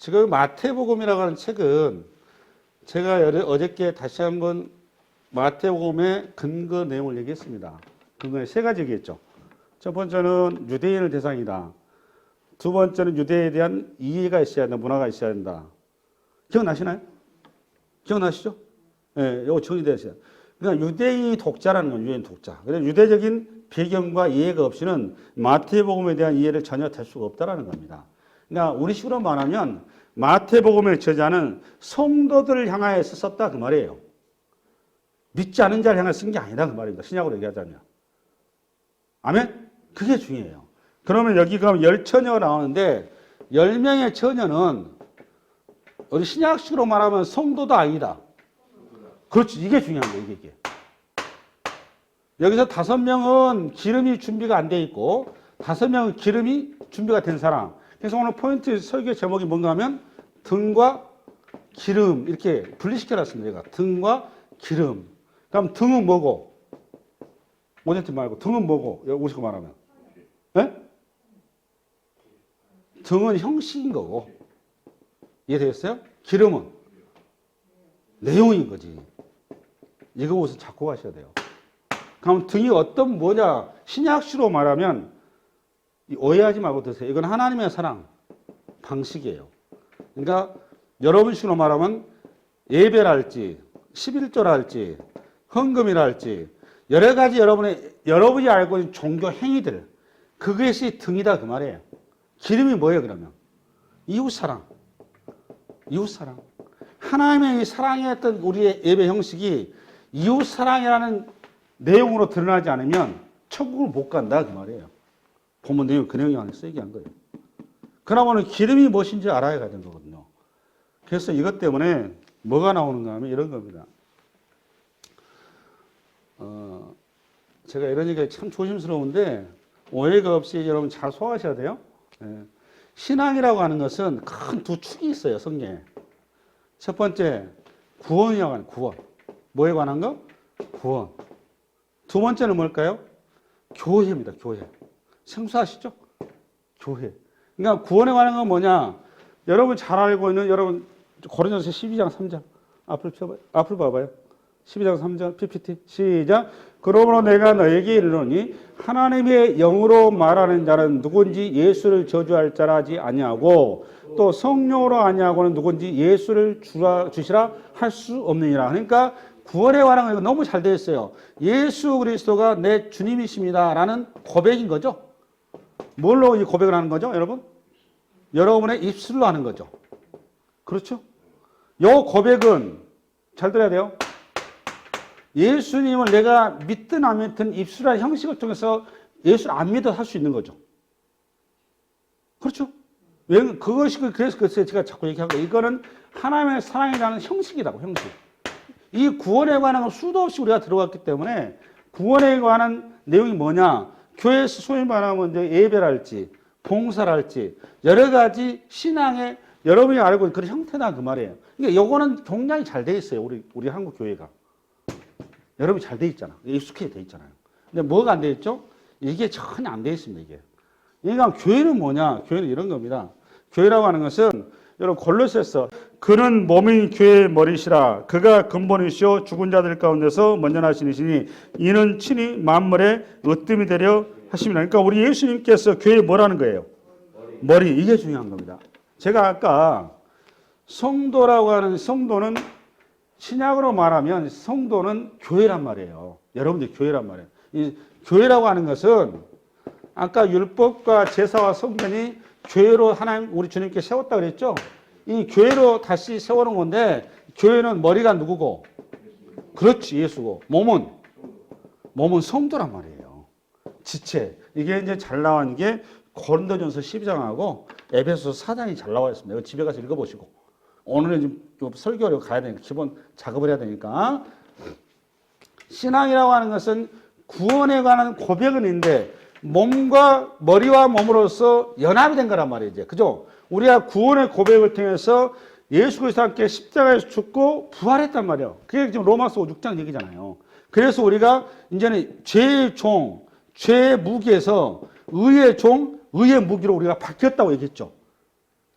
지금 마태복음이라고 하는 책은 제가 어저께 다시 한번 마태복음의 근거 내용을 얘기했습니다. 근거에 세 가지 얘기했죠. 첫 번째는 유대인을 대상이다. 두 번째는 유대에 대한 이해가 있어야 된다. 문화가 있어야 된다. 기억나시나요? 기억나시죠? 예, 이거 정리되었어요. 그러니까 유대인이 독자라는 건 유대인 독자. 그래서 유대적인 배경과 이해가 없이는 마태복음에 대한 이해를 전혀 될 수가 없다라는 겁니다. 그러니까 우리 식으로 말하면 마태복음의 저자는 성도들을 향하여서 썼다 그 말이에요. 믿지 않은 자를 향해 쓴 게 아니다 그 말입니다. 신약으로 얘기하자면. 아멘? 그게 중요해요. 그러면 여기 가면 10처녀가 나오는데 10명의 처녀는 우리 신약식으로 말하면 성도도 아니다. 그렇지. 이게 중요한 거예요. 이게. 여기서 5명은 기름이 준비가 안 돼 있고 5명은 기름이 준비가 된 사람. 그래서 오늘 포인트 설교 제목이 뭔가 하면 등과 기름 이렇게 분리시켜놨습니다. 제가 등과 기름. 그럼 등은 뭐고? 오년티 말고 등은 뭐고? 오시고 말하면. 네? 등은 형식인 거고. 이해되겠어요? 기름은 내용인 거지. 이거 우선 잡고 가셔야 돼요. 그럼 등이 어떤 뭐냐? 신약시로 말하면 오해하지 말고 드세요. 이건 하나님의 사랑 방식이에요. 그러니까 여러분 식으로 말하면 예배라 할지 11조라 할지 헌금이라 할지 여러 가지 여러분이 알고 있는 종교 행위들 그것이 등이다 그 말이에요. 기름이 뭐예요 그러면? 이웃사랑. 이웃사랑. 하나님의 사랑의 어떤 우리의 예배 형식이 이웃사랑이라는 내용으로 드러나지 않으면 천국을 못 간다 그 말이에요. 본문 내용 그 내용이 안에서 얘기한 거예요. 그러면 기름이 무엇인지 알아야 되는 거거든요. 그래서 이것 때문에 뭐가 나오는가 하면 이런 겁니다. 제가 이런 얘기가 참 조심스러운데 오해가 없이 여러분 잘 소화하셔야 돼요. 예. 신앙이라고 하는 것은 큰 두 축이 있어요. 성경에. 첫 번째 구원이라고 하는 구원. 뭐에 관한 거? 구원. 두 번째는 뭘까요? 교회입니다. 교회. 생소하시죠? 교회. 그러니까 구원에 관한 건 뭐냐? 여러분 잘 알고 있는 여러분 고린도서 12장 3장 앞을 봐봐요. 12장 3장 PPT 시작. 그러므로 내가 너에게 이르노니 하나님의 영으로 말하는 자는 누군지 예수를 저주할 자라 하지 아니하고 또 성령으로 아니하고는 누군지 예수를 주시라 할 수 없느니라. 그러니까 구원에 관한 거 너무 잘 되어 있어요. 예수 그리스도가 내 주님이십니다라는 고백인 거죠. 뭘로 이 고백을 하는 거죠, 여러분? 여러분의 입술로 하는 거죠. 그렇죠? 이 고백은 잘 들어야 돼요. 예수님을 내가 믿든 안 믿든 입술의 형식을 통해서 예수를 안 믿어 할 수 있는 거죠. 그렇죠? 그래서 제가 자꾸 얘기한 거예요. 이거는 하나님의 사랑이라는 형식이라고, 형식. 이 구원에 관한 건 수도 없이 우리가 들어갔기 때문에 구원에 관한 내용이 뭐냐? 교회에서 소위 말하면 이제 예배랄지, 봉사랄지, 여러 가지 신앙의 여러분이 알고 있는 그런 형태다 그 말이에요. 그러니까 요거는 굉장히 잘 돼 있어요. 우리 한국 교회가. 여러분이 잘 돼 있잖아. 익숙해 돼 있잖아요. 근데 뭐가 안 돼 있죠? 이게 전혀 안 돼 있습니다, 이게. 그러니까 교회는 뭐냐? 교회는 이런 겁니다. 교회라고 하는 것은 여러분 골로새서 그는 몸이 교회의 머리시라 그가 근본이시오 죽은 자들 가운데서 먼저 나신 이시니 이는 친히 만물의 으뜸이 되려 하십니다. 그러니까 우리 예수님께서 교회에 뭐라는 거예요? 머리. 이게 중요한 겁니다. 제가 아까 성도라고 하는 성도는 신약으로 말하면 성도는 교회란 말이에요. 여러분들 교회란 말이에요. 이 교회라고 하는 것은 아까 율법과 제사와 성전이 교회로 하나님 우리 주님께 세웠다 그랬죠. 이 교회로 다시 세워놓은 건데 교회는 머리가 누구고? 그렇지, 예수고. 몸은 성도란 말이에요. 지체. 이게 이제 잘 나온 게 고린도전서 12장하고 에베소서 4장이 잘 나와 있습니다. 이거 집에 가서 읽어보시고. 오늘은 좀 설교를 가야 되니까 기본 작업을 해야 되니까. 신앙이라고 하는 것은 구원에 관한 고백은 있는데 몸과 머리와 몸으로서 연합이 된 거란 말이죠. 그죠? 우리가 구원의 고백을 통해서 예수 그리스도와 함께 십자가에서 죽고 부활했단 말이에요. 그게 지금 로마서 6장 얘기잖아요. 그래서 우리가 이제는 죄의 종, 죄의 무기에서 의의 종, 의의 무기로 우리가 바뀌었다고 얘기했죠.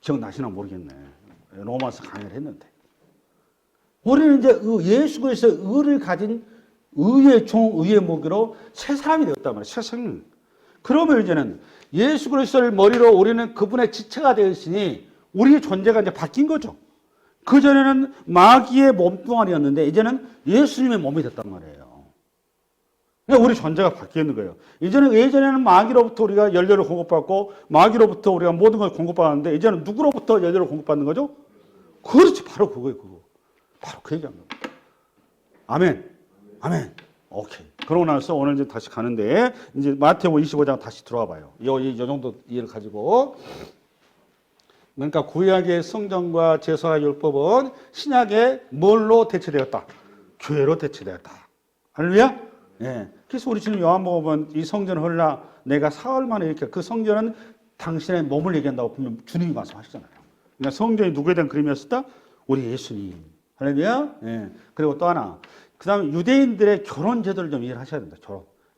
기억나시나 모르겠네. 로마서 강의를 했는데. 우리는 이제 예수 그리스도의 의를 가진 의의 종, 의의 무기로 새 사람이 되었단 말이에요. 새 생명. 그러면 이제는 예수 그리스도를 머리로 우리는 그분의 지체가 되어 있으니 우리의 존재가 이제 바뀐 거죠. 그전에는 마귀의 몸뚱아리였는데 이제는 예수님의 몸이 됐단 말이에요. 그러니까 우리 존재가 바뀌는 거예요. 예전에는 마귀로부터 우리가 연료를 공급받고 마귀로부터 우리가 모든 걸 공급받았는데 이제는 누구로부터 연료를 공급받는 거죠? 그렇지. 바로 그거예요. 그거. 바로 그 얘기한 겁니다. 아멘. 아멘. 오케이. 그러고 나서 오늘 이제 다시 가는데 이제 마태복음 25장 다시 들어와 봐요. 이 정도 이해를 가지고. 그러니까 구약의 성전과 제사와 율법은 신약의 뭘로 대체되었다? 교회로 대체되었다. 할렐루야? 예. 그래서 우리 지금 요한복음은 이 성전을 헐라 내가 사흘 만에 이렇게 그 성전은 당신의 몸을 얘기한다고 분명 주님이 말씀하시잖아요. 그러니까 성전이 누구에 대한 그림이었을까? 우리 예수님. 할렐루야? 예. 그리고 또 하나. 그 다음에 유대인들의 결혼 제도를 좀 이해를 하셔야 됩니다.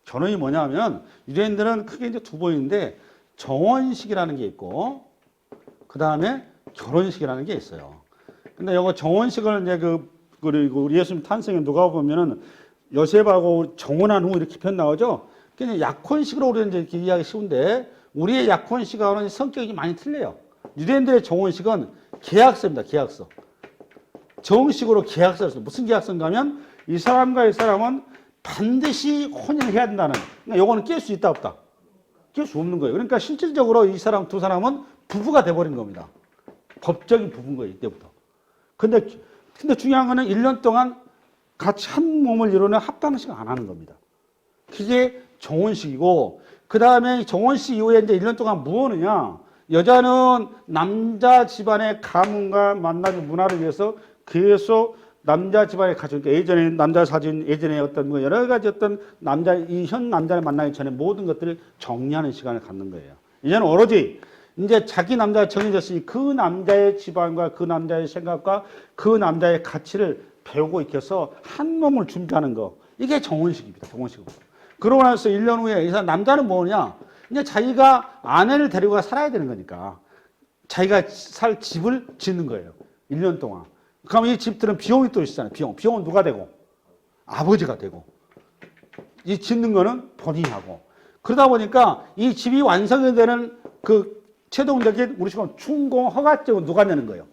결혼이 뭐냐 하면 유대인들은 크게 이제 두 번인데 정원식이라는 게 있고 그 다음에 결혼식이라는 게 있어요. 근데 이거 정원식을 이제 그리고 우리 예수님 탄생에 누가 보면은 요셉하고 정혼한 후 이렇게 편 나오죠? 그냥 약혼식으로 우리는 이제 이렇게 이해하기 쉬운데 우리의 약혼식하고는 성격이 많이 틀려요. 유대인들의 정혼식은 계약서입니다. 계약서. 정식으로 계약서를 써요. 무슨 계약서인가 하면 이 사람과 이 사람은 반드시 혼인을 해야 된다는. 그러니까 요거는 깰 수 있다 없다? 깰 수 없는 거예요. 그러니까 실질적으로 이 사람 두 사람은 부부가 돼버린 겁니다. 법적인 부부인 거예요. 이때부터. 근데 중요한 거는 1년 동안 같이 한 몸을 이루는 합방식을 안 하는 겁니다. 그게 정혼식이고 그 다음에 정혼식 이후에 이제 1년 동안 뭐 하느냐. 여자는 남자 집안의 가문과 만나는 문화를 위해서 계속 남자 집안에 가죠. 그러니까 예전에 남자 사진, 예전에 어떤 뭐 여러 가지 어떤 현 남자를 만나기 전에 모든 것들을 정리하는 시간을 갖는 거예요. 이제는 오로지 이제 자기 남자가 정해졌으니 그 남자의 집안과 그 남자의 생각과 그 남자의 가치를 배우고 익혀서 한 몸을 준비하는 거. 이게 정혼식입니다. 정혼식으로. 그러고 나서 1년 후에 이 사람 남자는 뭐냐? 이제 자기가 아내를 데리고 살아야 되는 거니까 자기가 살 집을 짓는 거예요. 1년 동안. 그럼 이 집들은 비용이 또 있잖아요. 비용은 누가 되고? 아버지가 되고. 이 짓는 거는 본인이 하고. 그러다 보니까 이 집이 완성이 되는 그 최종적인 우리 지금 준공 허가증은 누가 내는 거예요?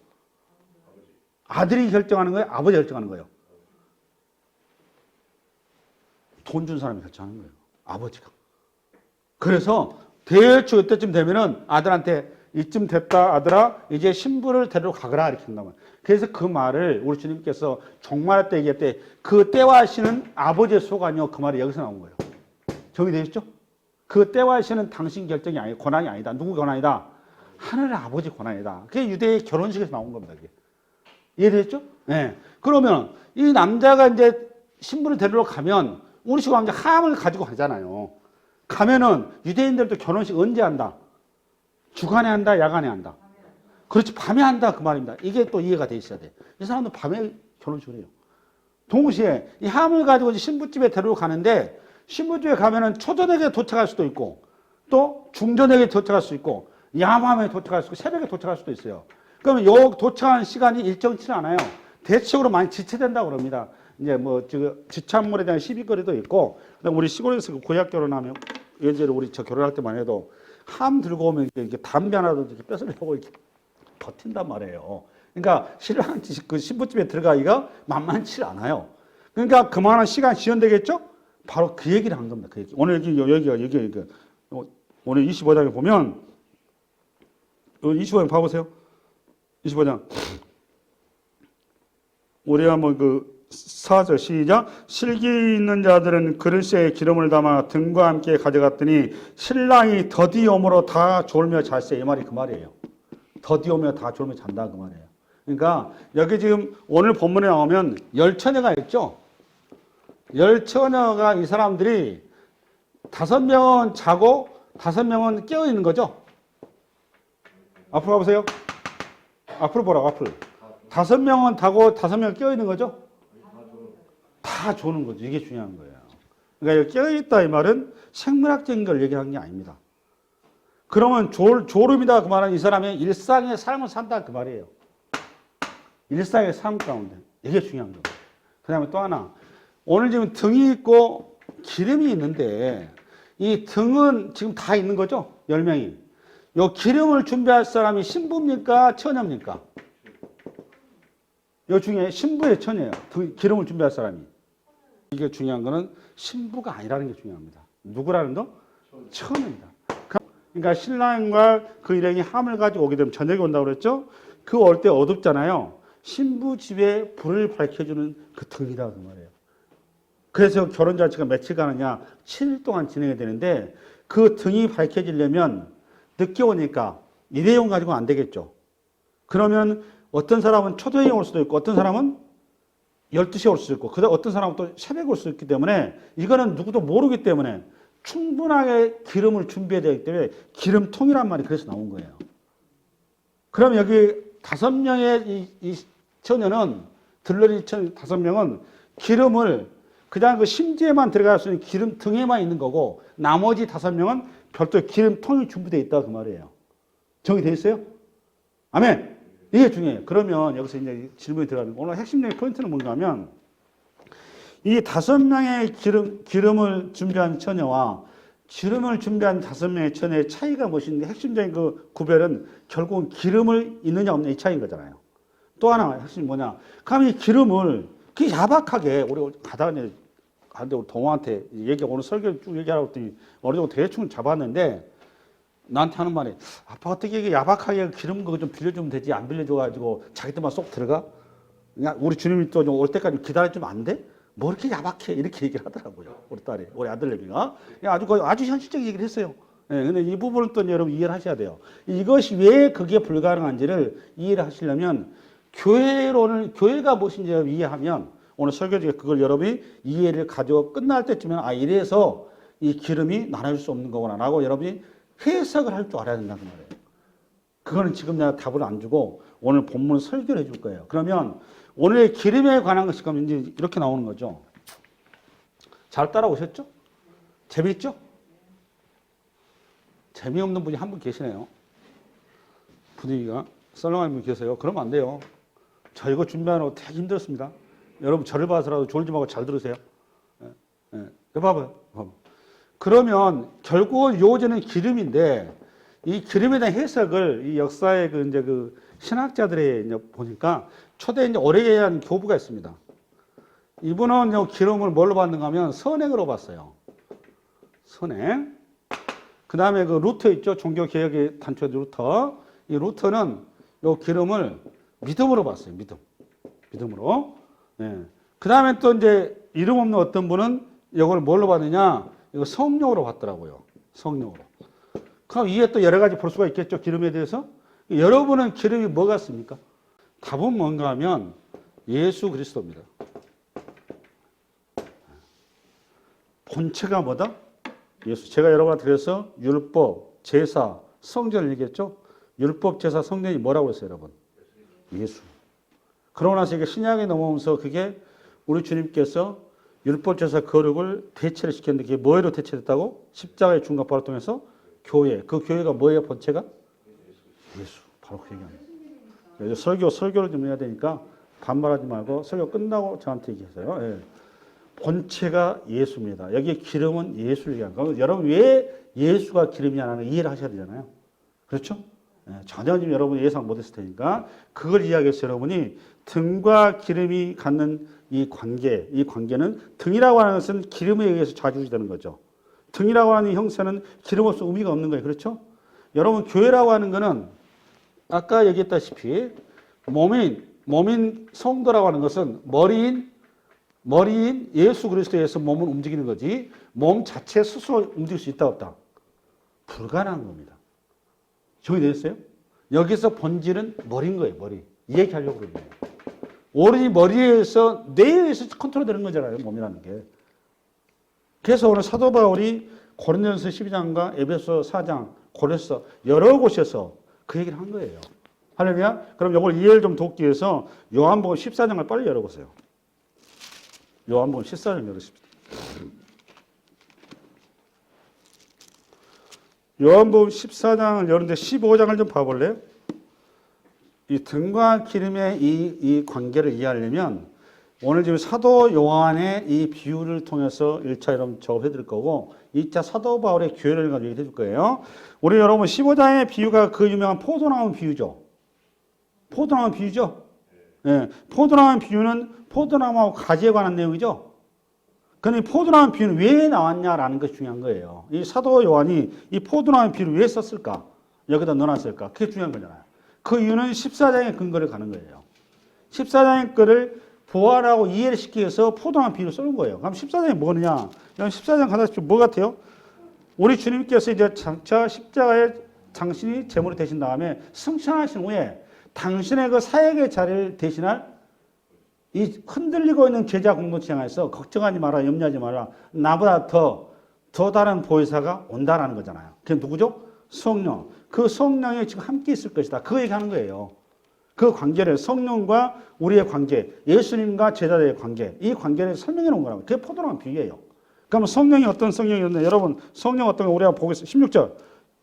아들이 결정하는 거예요? 아버지가 결정하는 거예요? 돈 준 사람이 결정하는 거예요. 아버지가. 그래서 대충 이때쯤 되면은 아들한테 이쯤 됐다 아들아 이제 신부를 데리러 가거라 이렇게 한다면. 그래서 그 말을 우리 주님께서 종말할 때 얘기할 때 그 때와 시는 아버지의 소관이요 그 말이 여기서 나온 거예요. 정리되셨죠? 그 때와 시는 당신 결정이 아니 권한이 아니다. 누구 권한이다? 하늘의 아버지 권한이다. 그게 유대의 결혼식에서 나온 겁니다. 이게. 이해되셨죠? 네. 그러면 이 남자가 이제 신부를 데리러 가면 우리 식으로 이제 함을 가지고 가잖아요. 가면은 유대인들도 결혼식 언제 한다? 주간에 한다? 야간에 한다? 그렇지. 밤에 한다. 그 말입니다. 이게 또 이해가 돼 있어야 돼. 이 사람도 밤에 결혼식을 해요. 동시에 이 함을 가지고 신부집에 데리러 가는데 신부집에 가면은 초저녁에 도착할 수도 있고 또 중저녁에 도착할 수 있고 야밤에 도착할 수 있고 새벽에 도착할 수도 있어요. 그러면 요 도착하는 시간이 일정치는 않아요. 대체적으로 많이 지체된다고 그럽니다. 이제 뭐 지참물에 대한 시비거리도 있고 그다음 우리 시골에서 그 고약 결혼하면 예전에 우리 저 결혼할 때만 해도 함 들고 오면 이렇게 담배 하나도 이렇게 뺏으려고 이렇게 버틴단 말이에요. 그러니까 신랑 그 신부집에 들어가기가 만만치 않아요. 그러니까 그만한 시간 지연되겠죠? 바로 그 얘기를 한 겁니다. 그 얘기. 오늘 여기가 오늘 25장에 보면 25장 봐보세요. 25장. 우리 한번 그 4절 시작. 실기 있는 자들은 그릇에 기름을 담아 등과 함께 가져갔더니 신랑이 더디옴으로 다 졸며 잤어요. 이 말이 그 말이에요. 더디오며 다 졸며 잔다 그 말이에요. 그러니까 여기 지금 오늘 본문에 나오면 열처녀가 있죠. 열처녀가 이 사람들이 5명은 자고 5명은 깨어 있는 거죠. 앞으로 가보세요. 앞으로 보라고 앞으로. 5명은 자고 5명은 깨어 있는 거죠. 다 조는 거죠. 이게 중요한 거예요. 그러니까 깨어 있다 이 말은 생물학적인 걸 얘기하는 게 아닙니다. 그러면 졸음이다 그 말은 이 사람의 일상의 삶을 산다 그 말이에요. 일상의 삶 가운데. 이게 중요한 거예요. 그 다음에 또 하나. 오늘 지금 등이 있고 기름이 있는데 이 등은 지금 다 있는 거죠? 10명이. 요 기름을 준비할 사람이 신부입니까? 처녀입니까? 요 중에 신부의 처녀예요. 기름을 준비할 사람이. 이게 중요한 거는 신부가 아니라는 게 중요합니다. 누구라는 거? 처녀입니다. 그러니까 신랑과 그 일행이 함을 가지고 오게 되면 저녁에 온다고 그랬죠? 그 올 때 어둡잖아요. 신부 집에 불을 밝혀주는 그 등이다 그 말이에요. 그래서 결혼잔치가 며칠 가느냐? 7일 동안 진행이 되는데 그 등이 밝혀지려면 늦게 오니까 일회용 가지고는 안 되겠죠. 그러면 어떤 사람은 초저녁에 올 수도 있고 어떤 사람은 12시에 올 수도 있고 그다음 어떤 사람은 또 새벽에 올 수도 있기 때문에 이거는 누구도 모르기 때문에 충분하게 기름을 준비해야 되기 때문에 기름통이란 말이 그래서 나온 거예요. 그럼 여기 5명의 이 처녀는 들러리 처녀 5명은 기름을 그냥 그 심지에만 들어갈 수 있는 기름 등에만 있는 거고 나머지 5명은 별도의 기름통이 준비되어 있다 그 말이에요. 정리되어 있어요? 아멘. 이게 중요해요. 그러면 여기서 이제 질문이 들어가는 거. 오늘 핵심적인 포인트는 뭔가 하면 이 5명의 기름을 준비한 처녀와 기름을 준비한 5명의 처녀의 차이가 무엇인데 핵심적인 그 구별은 결국은 기름을 있느냐 없느냐 이 차이인 거잖아요. 또 하나 핵심이 뭐냐. 그럼 이 기름을 그 야박하게 우리 가다가 가는데 우리 동호한테 오늘 설교 쭉 얘기하라고 했더니 어느 정도 대충 잡았는데 나한테 하는 말이 아빠 어떻게 이게 야박하게 기름 그거 좀 빌려주면 되지 안 빌려줘가지고 자기들만 쏙 들어가? 그냥 우리 주님이 또 올 때까지 기다려주면 안 돼? 뭐 이렇게 야박해 이렇게 얘기를 하더라고요. 우리 딸이 우리 아들내미가 아주 현실적인 얘기를 했어요. 예, 근데 이 부분은 또 여러분 이해를 하셔야 돼요. 이것이 왜 그게 불가능한지를 이해를 하시려면 교회가 무엇인지 이해하면 오늘 설교 중에 그걸 여러분이 이해를 가지고 끝날 때쯤에는 이래서 이 기름이 나눠질 수 없는 거구나라고 여러분이 해석을 할 줄 알아야 된다는 말이에요. 그거는 지금 내가 답을 안 주고 오늘 본문 설교를 해줄 거예요. 그러면 오늘의 기름에 관한 것이 그럼 이제 이렇게 나오는 거죠. 잘 따라오셨죠? 재미있죠? 재미없는 분이 한 분 계시네요. 분위기가 썰렁한 분 계세요. 그러면 안 돼요. 저 이거 준비하느라고 되게 힘들었습니다. 여러분 저를 봐서라도 졸지 말고 잘 들으세요. 봐봐요. 그러면 결국은 요제는 기름인데 이 기름에 대한 해석을 이 역사의 그 신학자들의 이제 보니까 초대 이제 오레게안 교부가 있습니다. 이분은 기름을 뭘로 받는가 하면 선행으로 봤어요. 선행. 그 다음에 그 루터 있죠. 종교개혁의 단초 루터. 이 루터는 요 기름을 믿음으로 봤어요. 믿음으로. 네. 그 다음에 또 이제 이름 없는 어떤 분은 이걸 뭘로 봤느냐? 이거 성령으로 봤더라고요. 성령으로. 그럼 이게 또 여러 가지 볼 수가 있겠죠. 기름에 대해서. 여러분은 기름이 뭐 같습니까? 답은 뭔가 하면 예수 그리스도입니다. 본체가 뭐다? 예수. 제가 여러분한테 그래서 율법, 제사, 성전을 얘기했죠. 율법, 제사, 성전이 뭐라고 했어요, 여러분? 예수. 그러고 나서 이게 신약에 넘어오면서 그게 우리 주님께서 율법, 제사, 거룩을 대체를 시켰는데 그게 뭐로 대체됐다고? 십자가의 중간바를 통해서 교회. 그 교회가 뭐예요, 본체가? 예수. 바로 그 얘기합니다. 설교를 좀 해야 되니까 반말하지 말고 설교 끝나고 저한테 얘기하세요. 예. 본체가 예수입니다. 여기 기름은 예수를 얘기하는 거예요. 여러분 왜 예수가 기름이냐는 이해를 하셔야 되잖아요. 그렇죠? 예. 전혀 지금 여러분 예상 못했을 테니까 그걸 이야기해서 여러분이 등과 기름이 갖는 이 관계는 등이라고 하는 것은 기름에 의해서 좌지우지되는 거죠. 등이라고 하는 형태는 기름 없으면 의미가 없는 거예요. 그렇죠? 여러분 교회라고 하는 거는 아까 얘기했다시피 몸인 성도라고 하는 것은 머리인 예수 그리스도에 의해서 몸을 움직이는 거지 몸 자체 스스로 움직일 수 있다 없다? 불가능한 겁니다. 정리되셨어요? 여기서 본질은 머리인 거예요. 머리. 이 얘기하려고 그러는 거예요. 오로지 머리에서 뇌에 의해서 컨트롤되는 거잖아요. 몸이라는 게. 그래서 오늘 사도 바울이 고린도전서 12장과 에베소 4장, 고린도서 여러 곳에서 그 얘기를 한 거예요. 할렐루야. 그럼 이걸 이해를 좀 돕기 위해서 요한복음 14장을 빨리 열어보세요. 요한복음 14장 열으십시오. 요한복음 14장을 여는데 15장을 좀 봐볼래요? 이 등과 기름의 이 관계를 이해하려면 오늘 지금 사도 요한의 이 비유를 통해서 1차 여러분 작업해 드릴 거고 2차 사도 바울의 교회를 가지고 얘기해 줄 거예요. 우리 여러분 15장의 비유가 그 유명한 포도나무 비유죠. 포도나무 비유죠. 예, 포도나무 비유는 포도나무하고 가지에 관한 내용이죠. 그런데 포도나무 비유는 왜 나왔냐라는 것이 중요한 거예요. 이 사도 요한이 이 포도나무 비유를 왜 썼을까? 여기다 넣어놨을까? 그게 중요한 거잖아요. 그 이유는 14장의 근거를 가는 거예요. 14장의 거를 보완하고 이해를 시키기 위해서 포도나무 비유를 쓰는 거예요. 그럼 14장이 뭐냐? 14장 가다 뭐 같아요? 우리 주님께서 이제 장차 십자가에 당신이 제물이 되신 다음에 승천하신 후에 당신의 그 사역의 자리를 대신할 이 흔들리고 있는 제자 공동체 향해서 걱정하지 마라, 염려하지 마라. 나보다 더 다른 보혜사가 온다라는 거잖아요. 그게 누구죠? 성령. 그 성령이 지금 함께 있을 것이다. 그 얘기하는 거예요. 그 관계를 성령과 우리의 관계, 예수님과 제자들의 관계, 이 관계를 설명해 놓은 거라고. 그게 포도나무 비유예요. 그러면 성령이 어떤 성령이었나? 여러분, 성령 어떤 거 우리가 보겠습니다. 16절.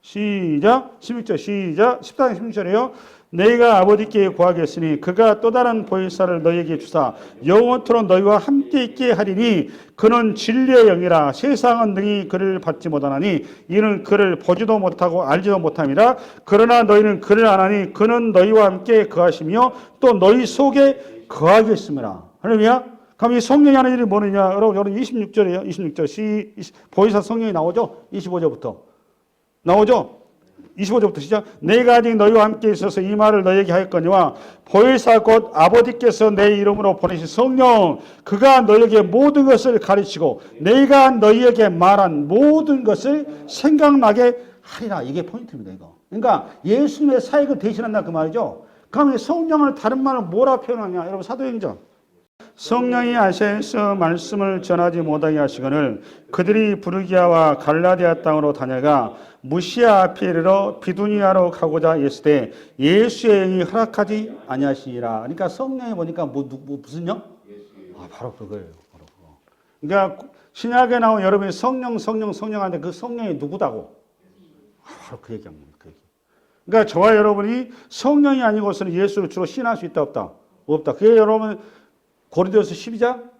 시작. 16절 시작. 14장 16절이에요. 너희가 아버지께 구하겠으니 그가 또 다른 보혜사를 너희에게 주사 영원토록 너희와 함께 있게 하리니 그는 진리의 영이라 세상은 능히 그를 받지 못하나니 이는 그를 보지도 못하고 알지도 못함이라 그러나 너희는 그를 아나니 그는 너희와 함께 거하시며 또 너희 속에 거하겠습니다. 할렐루야. 그럼 이 성령이 하는 일이 뭐느냐? 여러분 26절이에요. 26절 보혜사 성령이 나오죠? 25절부터 나오죠? 25절부터 시작. 내가 아직 너희와 함께 있어서 이 말을 너희에게 하였거니와 보혜사 곧 아버지께서 내 이름으로 보내신 성령 그가 너희에게 모든 것을 가르치고 내가 너희에게 말한 모든 것을 생각나게 하리라. 이게 포인트입니다. 이거. 그러니까 예수님의 사역을 대신한다 그 말이죠. 그럼 성령을 다른 말로 뭐라 표현하냐? 여러분 사도행전. 성령이 아시아에서 말씀을 전하지 못하게 하시거늘 그들이 부르기아와 갈라디아 땅으로 다녀가 무시아 앞에 이르러 비두니아로 가고자 했을 때 예수의 영이 허락하지 아니하시니라. 그러니까 성령이 보니까 무슨 영? 바로 그거예요. 바로 그거. 그러니까 신약에 나온 여러분이 성령 하는데 그 성령이 누구다고? 바로 그 얘기한 겁니다. 그 얘기. 그러니까 저와 여러분이 성령이 아니고서는 예수를 주로 신할 수 있다 없다? 없다. 그게 여러분 고린도서 12장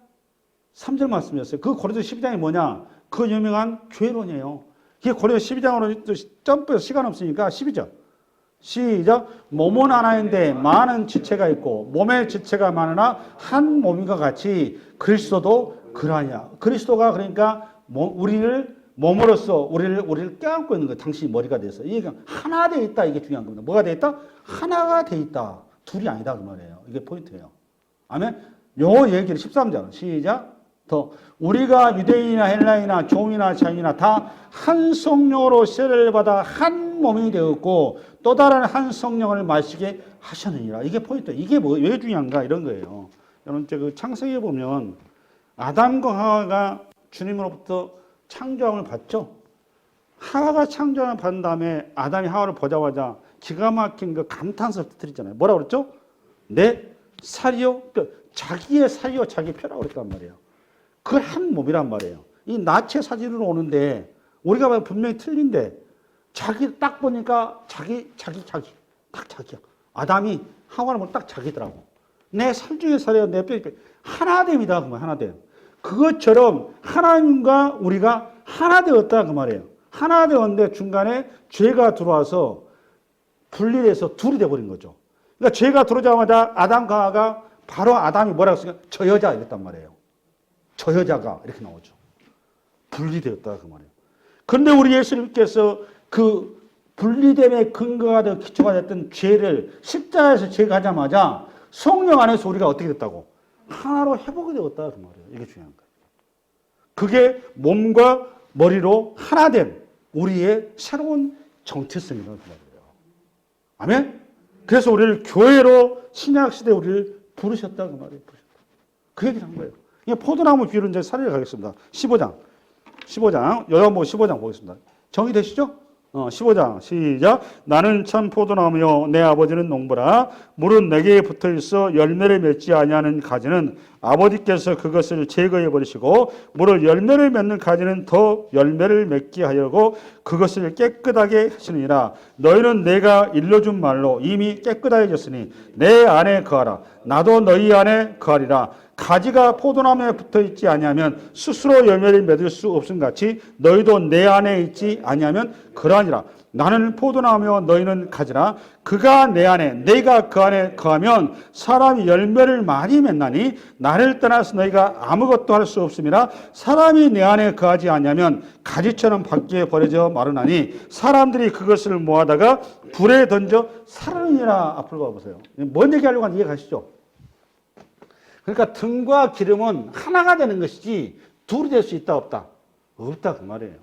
3절 말씀이었어요. 그 고린도서 12장이 뭐냐? 그 유명한 교회론이에요. 그게 고린도서 12장으로 점프해서 시간 없으니까 12절. 시작. 몸은 하나인데 많은 지체가 있고 몸의 지체가 많으나 한 몸인과 같이 그리스도도 그러하냐. 그리스도가 그러니까 우리를 몸으로써 우리를 껴안고 있는 거예요. 당신이 머리가 돼서. 이게 하나 돼 있다. 이게 중요한 겁니다. 뭐가 돼 있다? 하나가 돼 있다. 둘이 아니다 그 말이에요. 이게 포인트예요. 아멘. 요 얘기를 13절 시작. 더 우리가 유대인이나 헬라인이나 종이나 자유나 다 한 성령으로 세례를 받아 한 몸이 되었고 또 다른 한 성령을 마시게 하셨느니라. 이게 포인트. 이게 왜 중요한가 이런 거예요. 여러분 그 창세기에 보면 아담과 하와가 주님으로부터 창조함을 받죠. 하와가 창조함을 받은 다음에 아담이 하와를 보자마자 기가 막힌 그 감탄스럽게 터뜨렸잖아요. 뭐라고 그랬죠? 내 살이요? 자기의 살이요 자기 표라고 그랬단 말이에요. 그걸 한 몸이란 말이에요. 이 나체 사진으로 오는데 우리가 봐도 분명히 틀린데 자기 딱 보니까 자기 딱 자기야. 아담이 하와를 보면 딱 자기더라고. 내 살 중에 살이요 내 뼈 하나됨이다 그 말 하나됨. 그것처럼 하나님과 우리가 하나 되었다 그 말이에요. 하나 되었는데 중간에 죄가 들어와서 분리돼서 둘이 돼버린 거죠. 그러니까 죄가 들어오자마자 아담과 하와가 바로 아담이 뭐라고 했으니까 저 여자 이랬단 말이에요. 저 여자가 이렇게 나오죠. 분리되었다 그 말이에요. 그런데 우리 예수님께서 그 분리됨의 근거가 되어 기초가 됐던 죄를 십자가에서 제거하자마자 성령 안에서 우리가 어떻게 됐다고? 하나로 회복이 되었다 그 말이에요. 이게 중요한 거예요. 그게 몸과 머리로 하나 된 우리의 새로운 정체성이라는 말이에요. 아멘? 그래서 우리를 교회로 신약시대에 우리를 부르셨다 그 말이에요. 그 얘기를 한 거예요. 포도나무 비유를 이제 사례를 가겠습니다. 15장. 요한복음 15장 보겠습니다. 정리되시죠? 15장 시작. 나는 참 포도나무요 내 아버지는 농부라. 물은 내게 붙어 있어 열매를 맺지 아니하는 가지는 아버지께서 그것을 제거해 버리시고 물을 열매를 맺는 가지는 더 열매를 맺게 하려고 그것을 깨끗하게 하시느니라. 너희는 내가 일러준 말로 이미 깨끗해졌으니 내 안에 거하라. 나도 너희 안에 거하리라. 가지가 포도나무에 붙어 있지 아니하면 스스로 열매를 맺을 수 없음 같이 너희도 내 안에 있지 아니하면 그러하니라. 나는 포도나무요 너희는 가지라. 그가 내 안에 내가 그 안에 거하면 사람이 열매를 많이 맺나니 나를 떠나서 너희가 아무것도 할 수 없음이라. 사람이 내 안에 거하지 아니하면 가지처럼 밖에 버려져 마르나니 사람들이 그것을 모아다가 불에 던져 살아느니라. 앞으로 가보세요. 뭔 얘기하려고 하는지 이해 가시죠? 그러니까 등과 기름은 하나가 되는 것이지 둘이 될 수 있다 없다? 없다 그 말이에요.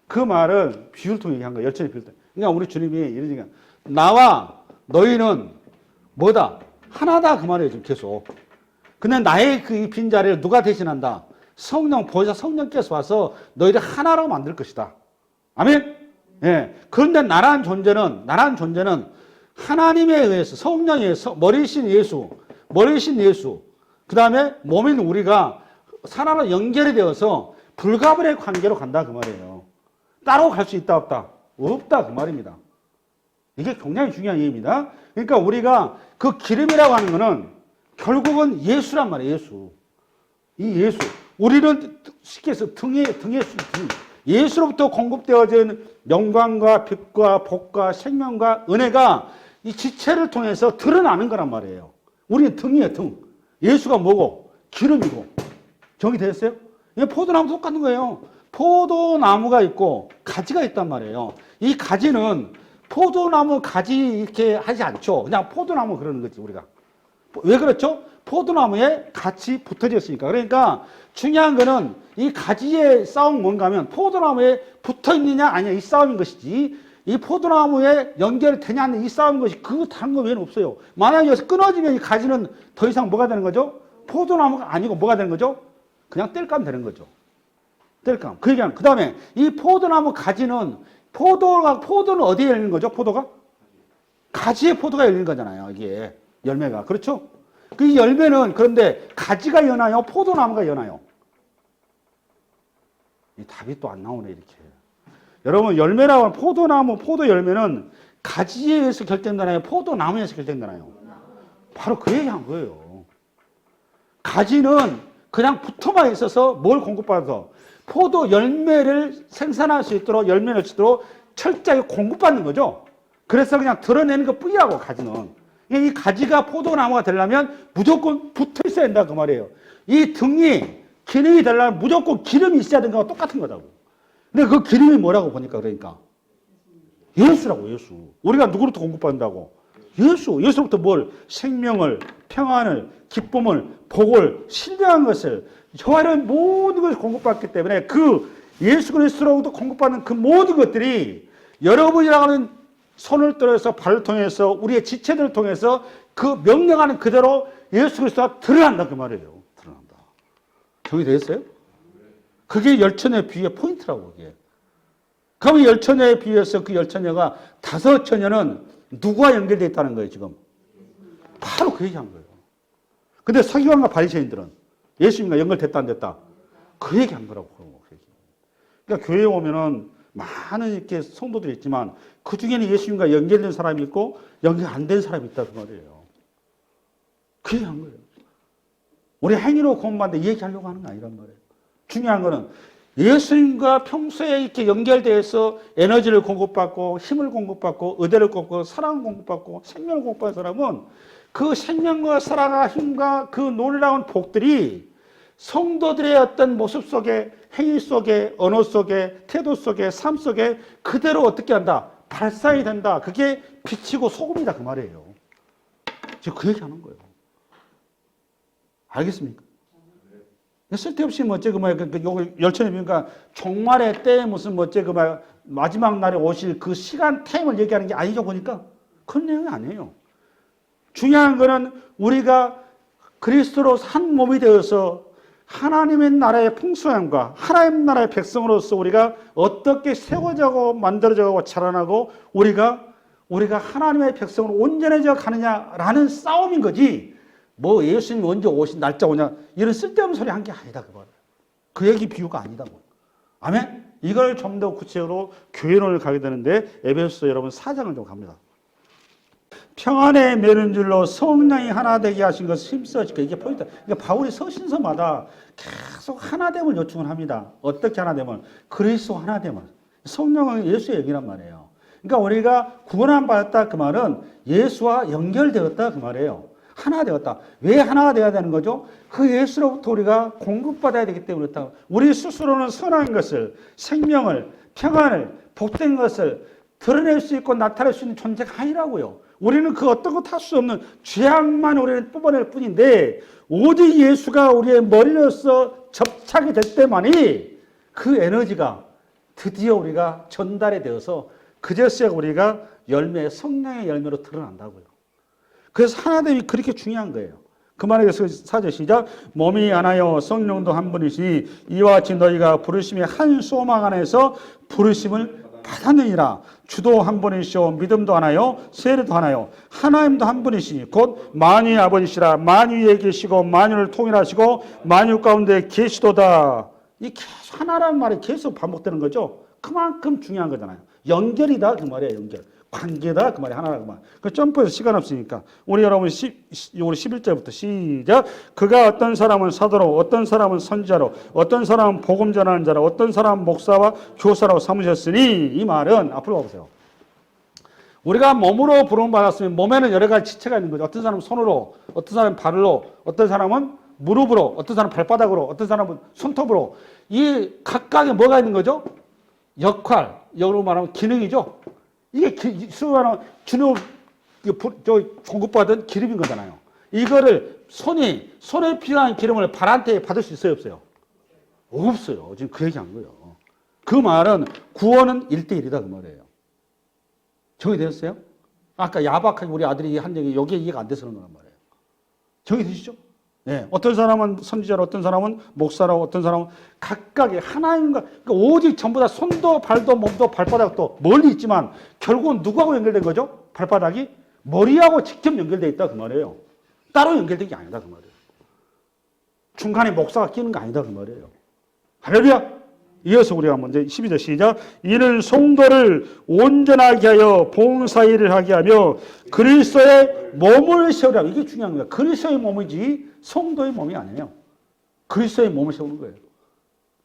그 말은 비유를 통해 얘기한 거예요. 열천의 비유를 통해. 그러니까 우리 주님이 이러니까 나와 너희는 뭐다? 하나다 그 말이에요. 지금 계속. 근데 나의 그 빈자리를 누가 대신한다? 성령, 보혜사 성령께서 와서 너희를 하나로 만들 것이다. 아멘? 예. 그런데 나라는 존재는 하나님에 의해서 성령에 의해서 머리신 예수 그 다음에 몸인 우리가 하나로 연결이 되어서 불가분의 관계로 간다 그 말이에요. 따로 갈 수 있다 없다? 없다 그 말입니다. 이게 굉장히 중요한 얘기입니다. 그러니까 우리가 그 기름이라고 하는 거는 결국은 예수란 말이에요. 예수. 이 예수. 우리는 쉽게 해서 등의 등. 예수로부터 공급되어진 영광과 빛과 복과 생명과 은혜가 이 지체를 통해서 드러나는 거란 말이에요. 우리는 등이에요. 등. 예수가 뭐고? 기름이고. 정의되었어요? 포도나무 똑같은 거예요. 포도나무가 있고 가지가 있단 말이에요. 이 가지는 포도나무 가지 이렇게 하지 않죠. 그냥 포도나무 그러는 거지 우리가. 왜 그렇죠? 포도나무에 같이 붙어져 있으니까. 그러니까 중요한 거는 이 가지의 싸움은 뭔가 하면 포도나무에 붙어 있느냐 아니냐 이 싸움인 것이지 이 포도나무에 연결이 되냐 안 되냐 이 싸움인 것이 그거 다른 거 외에는 없어요. 만약에 여기서 끊어지면 이 가지는 더 이상 뭐가 되는 거죠? 포도나무가 아니고 뭐가 되는 거죠? 그냥 뗄감 되는 거죠. 뗄감. 그 얘기하는. 그 다음에 이 포도나무 가지는 포도는 어디에 열리는 거죠? 포도가? 가지에 포도가 열리는 거잖아요. 이게 열매가. 그렇죠? 그 열매는 그런데 가지가 여나요? 포도나무가 여나요? 이 답이 또 안 나오네 이렇게. 여러분 열매라고 하면 포도나무, 포도 열매는 가지에 의해서 결정되나요? 포도나무에서 결정되나요? 바로 그 얘기한 거예요. 가지는 그냥 붙어만 있어서 뭘 공급받아서 포도 열매를 생산할 수 있도록 열매를 주도록 철저하게 공급받는 거죠. 그래서 그냥 드러내는 것 뿐이라고 가지는. 이 가지가 포도나무가 되려면 무조건 붙어 있어야 된다 그 말이에요. 이 등이 기름이 되려면 무조건 기름이 있어야 되는 거와 똑같은 거다고. 근데 그 기름이 뭐라고 보니까 그러니까 예수라고 예수. 우리가 누구로부터 공급받는다고? 예수. 예수로부터 뭘? 생명을, 평안을, 기쁨을, 복을, 신령한 것을 저와는 모든 것을 공급받기 때문에 그 예수 그리스도로부터 공급받는 그 모든 것들이 여러분이라고 하는 손을 들어서 발을 통해서 우리의 지체들을 통해서 그 명령하는 그대로 예수 그리스도가 드러난다 그 말이에요. 드러난다. 정리되겠어요? 그게 열처녀의 비유의 포인트라고 그게. 그럼 열처녀에 비해서 그 열처녀가 다섯 처녀는 누구와 연결되어 있다는 거예요 지금? 바로 그 얘기한 거예요. 근데 서기관과 바리새인들은 예수님과 연결됐다 안 됐다? 그 얘기한 거라고 그런 거. 그러니까 교회에 오면은 많은 이렇게 성도들이 있지만 그 중에는 예수님과 연결된 사람이 있고 연결 안 된 사람이 있다는 말이에요. 그 얘기한 거예요. 우리 행위로 구원받는데 얘기하려고 하는 거 아니란 말이에요. 중요한 거는 예수님과 평소에 이렇게 연결돼서 에너지를 공급받고 힘을 공급받고 의대를 공급받고 사랑을 공급받고 생명을 공급받는 사람은 그 생명과 사랑과 힘과 그 놀라운 복들이 성도들의 어떤 모습 속에 행위 속에 언어 속에 태도 속에 삶 속에 그대로 어떻게 한다? 발산이 된다. 그게 빛이고 소금이다 그 말이에요. 지금 그 얘기하는 거예요. 알겠습니까? 쓸데없이 뭐지 그 뭐야 그 열천이 그러니까 종말의 때에 무슨 뭐지 그 뭐야 마지막 날에 오실 그 시간 타임을 얘기하는 게 아니죠 보니까 그런 내용이 아니에요. 중요한 거는 우리가 그리스도로 한 몸이 되어서 하나님의 나라의 풍성함과 하나님 나라의 백성으로서 우리가 어떻게 세워져고 만들어져고 자라나고 우리가 하나님의 백성으로 온전해져 가느냐라는 싸움인 거지. 뭐 예수님이 언제 오신 날짜 오냐 이런 쓸데없는 소리 한 게 아니다 그 말. 그 얘기 비유가 아니다고. 아멘. 이걸 좀 더 구체적으로 교회론을 가게 되는데 에베소서 여러분 4장을 좀 갑니다. 평안의 매는줄로 성령이 하나 되게 하신 것을 힘써지고 이게 포인트. 그러니까 바울이 서신서마다 계속 하나됨을 요청을 합니다. 어떻게 하나됨을? 그리스도 하나됨을. 성령은 예수의 영이란 말이에요. 그러니까 우리가 구원함 받았다 그 말은 예수와 연결되었다 그 말이에요. 하나 되었다. 왜 하나가 되어야 되는 거죠? 그 예수로부터 우리가 공급받아야 되기 때문에 그렇다. 우리 스스로는 선한 것을, 생명을, 평안을, 복된 것을 드러낼 수 있고 나타낼 수 있는 존재가 아니라고요. 우리는 그 어떤 것 할 수 없는 죄악만 우리는 뽑아낼 뿐인데 오직 예수가 우리의 머리로서 접착이 될 때만이 그 에너지가 드디어 우리가 전달이 되어서 그제서야 우리가 열매, 성령의 열매로 드러난다고요. 그래서 하나됨이 그렇게 중요한 거예요. 그만해서 4절 시작. 몸이 하나요 성령도 한 분이시니 이와 같이 너희가 부르심의 한 소망 안에서 부르심을 받았느니라. 주도 한 분이시오 믿음도 하나요 세례도 하나요 하나님도 한 분이시니 곧 만유의 아버지시라. 만유에 계시고 만유를 통일하시고 만유 가운데 계시도다. 이 계속 하나라는 말이 계속 반복되는 거죠. 그만큼 중요한 거잖아요. 연결이다 그 말이에요. 연결. 관계다 그 말이 하나라고 말. 그 점프해서 시간 없으니까 우리 여러분 우리 11절부터 시작. 그가 어떤 사람은 사도로 어떤 사람은 선지자로 어떤 사람은 복음 전하는 자로 어떤 사람은 목사와 교사라고 삼으셨으니 이 말은 앞으로 가보세요. 우리가 몸으로 부름 받았으면 몸에는 여러 가지 지체가 있는 거죠. 어떤 사람은 손으로 어떤 사람은 발로 어떤 사람은 무릎으로 어떤 사람은 발바닥으로 어떤 사람은 손톱으로 이 각각에 뭐가 있는 거죠? 역할, 영어로 말하면 기능이죠. 이게 수많은 주로 공급받은 기름인 거잖아요. 이거를 손에 필요한 기름을 발한테 받을 수 있어요, 없어요? 없어요. 지금 그 얘기한 거예요. 그 말은 구원은 1대1이다 그 말이에요. 정리되셨어요? 아까 야박하게 우리 아들이 한 얘기 여기에 이해가 안 돼서 그런 거란 말이에요. 정리되시죠? 네. 어떤 사람은 선지자로 어떤 사람은 목사라고 어떤 사람은 각각의 하나님과 그러니까 오직 전부 다 손도 발도 몸도 발바닥도 멀리 있지만 결국은 누구하고 연결된 거죠? 발바닥이 머리하고 직접 연결되어 있다 그 말이에요. 따로 연결된 게 아니다 그 말이에요. 중간에 목사가 끼는 거 아니다 그 말이에요. 할렐루야. 이어서 우리가 먼저 12절 시작. 이는 성도를 온전하게 하여 봉사일을 하게 하며 그리스도의 몸을 세우라. 이게 중요한 거예요. 그리스도의 몸이지 성도의 몸이 아니에요. 그리스도의 몸을 세우는 거예요.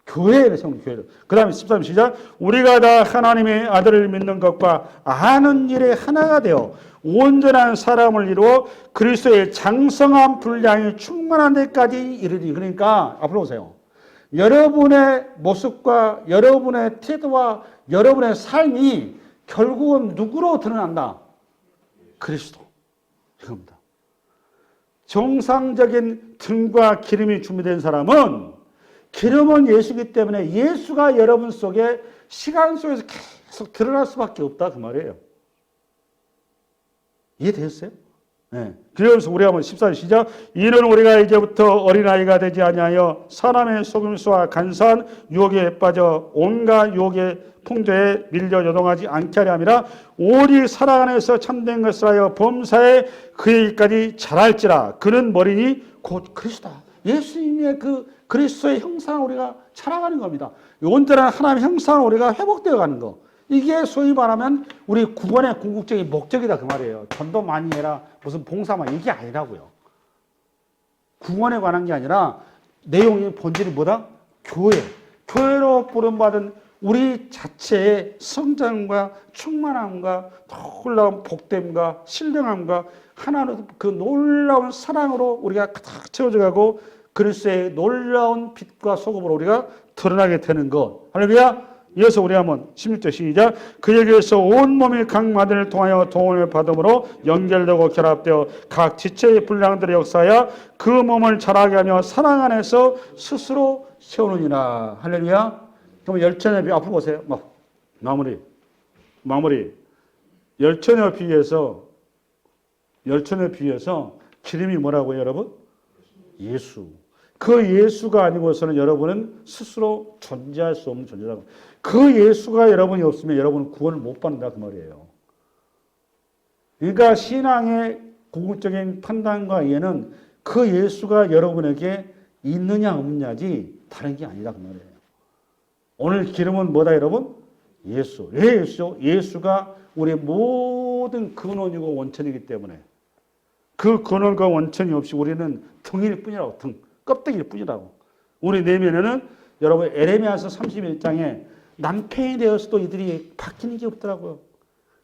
교회를 세우는 교회를. 그 다음에 13절 시작. 우리가 다 하나님의 아들을 믿는 것과 아는 일에 하나가 되어 온전한 사람을 이루어 그리스도의 장성한 분량이 충만한 데까지 이르리. 그러니까 앞으로 오세요. 여러분의 모습과 여러분의 태도와 여러분의 삶이 결국은 누구로 드러난다? 그리스도. 이겁니다. 정상적인 등과 기름이 준비된 사람은 기름은 예수이기 때문에 예수가 여러분 속에 시간 속에서 계속 드러날 수밖에 없다 그 말이에요. 이해되셨어요? 네. 그래서 우리 한번 14절 시작. 이는 우리가 이제부터 어린아이가 되지 아니하여 사람의 속임수와 간사한 유혹에 빠져 온갖 유혹의 풍조에 밀려 요동하지 않게 하려 함이라. 오직 사랑 안에서 참된 것을 하여 범사에 그에게까지 자랄지라. 그는 머리니 곧 그리스도다. 예수님의 그 그리스도의 형상을 우리가 자라가는 겁니다. 온전한 하나님의 형상을 우리가 회복되어 가는 거. 이게 소위 말하면 우리 구원의 궁극적인 목적이다 그 말이에요. 전도 많이 해라 무슨 봉사만 이게 아니라고요. 구원에 관한 게 아니라 내용의 본질이 뭐다? 교회로 부름받은 우리 자체의 성장과 충만함과 놀라운 복됨과 신령함과 하나로 그 놀라운 사랑으로 우리가 가득 채워져 가고 그리스도의 놀라운 빛과 소금으로 우리가 드러나게 되는 것. 할렐루야. 이어서 우리 한번 16절 시작. 그에게서 온몸이 각 마디를 통하여 도움을 받음으로 연결되고 결합되어 각 지체의 분량들의 역사야 그 몸을 자라게 하며 사랑 안에서 스스로 세우느니라. 할렐루야. 그럼 열천의 비 앞으로 보세요. 마무리. 열천의 비유에서 기름이 뭐라고요 여러분? 예수. 그 예수가 아니고서는 여러분은 스스로 존재할 수 없는 존재라고. 그 예수가 여러분이 없으면 여러분은 구원을 못 받는다 그 말이에요. 그러니까 신앙의 궁극적인 판단과 이해는 그 예수가 여러분에게 있느냐 없느냐지 다른 게 아니다 그 말이에요. 오늘 기름은 뭐다 여러분? 예수. 왜 예수죠? 예수가 우리의 모든 근원이고 원천이기 때문에 그 근원과 원천이 없이 우리는 등일 뿐이라고. 등. 껍데기일 뿐이라고. 우리 내면에는 여러분 에레미야서 31장에 남편이 되어서도 이들이 바뀌는 게 없더라고요.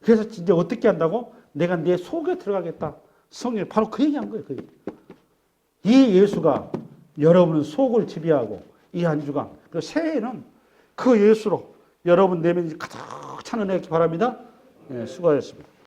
그래서 진짜 어떻게 한다고? 내가 내 속에 들어가겠다. 성경이 바로 그 얘기한 거예요. 그 얘기. 이 예수가 여러분 속을 지배하고 이 한 주간 그리고 새해에는 그 예수로 여러분 내면이 가득 차는 애 바랍니다. 네, 수고하셨습니다.